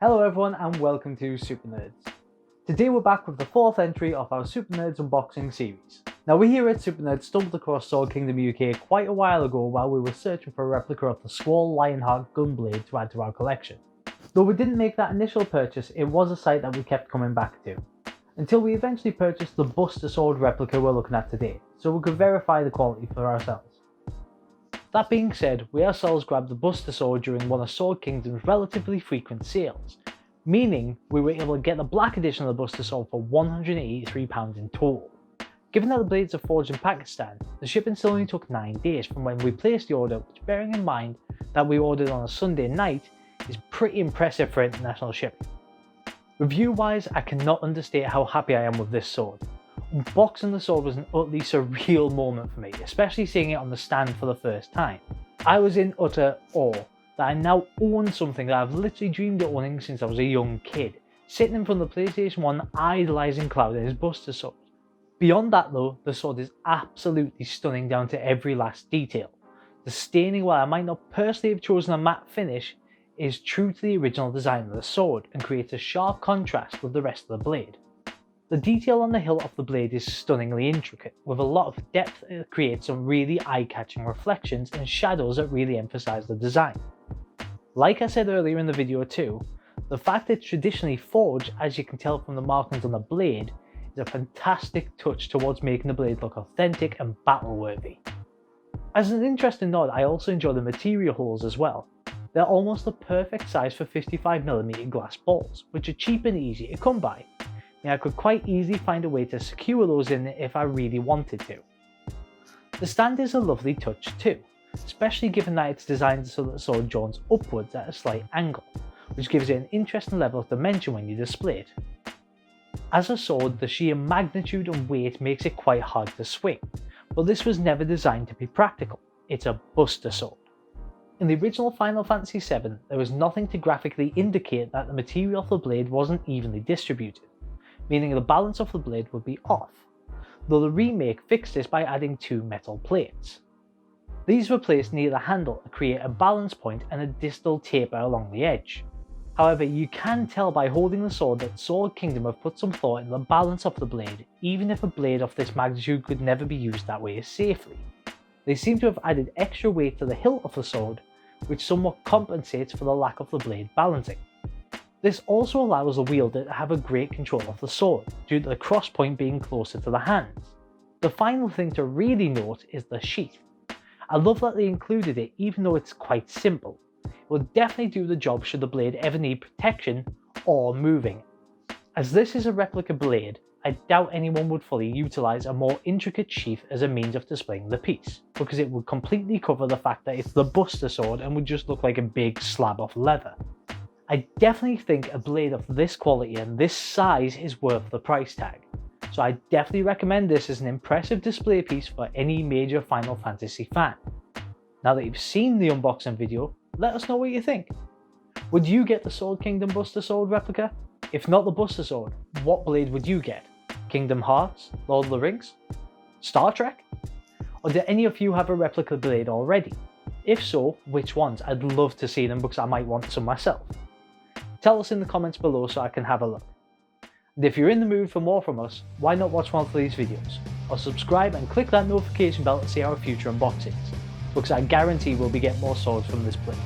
Hello everyone and welcome to Super Nerds. Today we're back with the fourth entry of our Super Nerds unboxing series. Now we here at Super Nerds stumbled across Sword Kingdom UK quite a while ago while we were searching for a replica of the Squall Lionheart Gunblade to add to our collection. Though we didn't make that initial purchase, it was a site that we kept coming back to, until we eventually purchased the Buster Sword replica we're looking at today, so we could verify the quality for ourselves. That being said, we ourselves grabbed the Buster Sword during one of Sword Kingdom's relatively frequent sales, meaning we were able to get the black edition of the Buster Sword for £183 in total. Given that the blades are forged in Pakistan, the shipping still only took 9 days from when we placed the order, which, bearing in mind that we ordered on a Sunday night, is pretty impressive for international shipping. Review wise, I cannot understate how happy I am with this sword. Unboxing the sword was an utterly surreal moment for me, especially seeing it on the stand for the first time. I was in utter awe that I now own something that I've literally dreamed of owning since I was a young kid, sitting in front of the PlayStation 1 idolising Cloud and his Buster Sword. Beyond that though, the sword is absolutely stunning down to every last detail. The staining, while I might not personally have chosen a matte finish, is true to the original design of the sword and creates a sharp contrast with the rest of the blade. The detail on the hilt of the blade is stunningly intricate, with a lot of depth that creates some really eye-catching reflections and shadows that really emphasise the design. Like I said earlier in the video too, the fact that it's traditionally forged, as you can tell from the markings on the blade, is a fantastic touch towards making the blade look authentic and battle-worthy. As an interesting nod, I also enjoy the material holes as well. They're almost the perfect size for 55mm glass balls, which are cheap and easy to come by. I could quite easily find a way to secure those in if I really wanted to. The stand is a lovely touch too, especially given that it's designed so that the sword joins upwards at a slight angle, which gives it an interesting level of dimension when you display it. As a sword, the sheer magnitude and weight makes it quite hard to swing, but this was never designed to be practical. It's a Buster Sword. In the original Final Fantasy VII, there was nothing to graphically indicate that the material of the blade wasn't evenly distributed, meaning the balance of the blade would be off, though the remake fixed this by adding 2 metal plates. These were placed near the handle to create a balance point and a distal taper along the edge. However, you can tell by holding the sword that Sword Kingdom have put some thought into the balance of the blade, even if a blade of this magnitude could never be used that way safely. They seem to have added extra weight to the hilt of the sword, which somewhat compensates for the lack of the blade balancing. This also allows the wielder to have a great control of the sword, due to the cross point being closer to the hands. The final thing to really note is the sheath. I love that they included it even though it's quite simple. It will definitely do the job should the blade ever need protection or moving. As this is a replica blade, I doubt anyone would fully utilise a more intricate sheath as a means of displaying the piece, because it would completely cover the fact that it's the Buster Sword and would just look like a big slab of leather. I definitely think a blade of this quality and this size is worth the price tag, so I definitely recommend this as an impressive display piece for any major Final Fantasy fan. Now that you've seen the unboxing video, let us know what you think. Would you get the Sword Kingdom Buster Sword replica? If not the Buster Sword, what blade would you get? Kingdom Hearts? Lord of the Rings? Star Trek? Or do any of you have a replica blade already? If so, which ones? I'd love to see them because I might want some myself. Tell us in the comments below so I can have a look. And if you're in the mood for more from us, why not watch one of these videos? Or subscribe and click that notification bell to see our future unboxings, because I guarantee we'll be getting more swords from this place.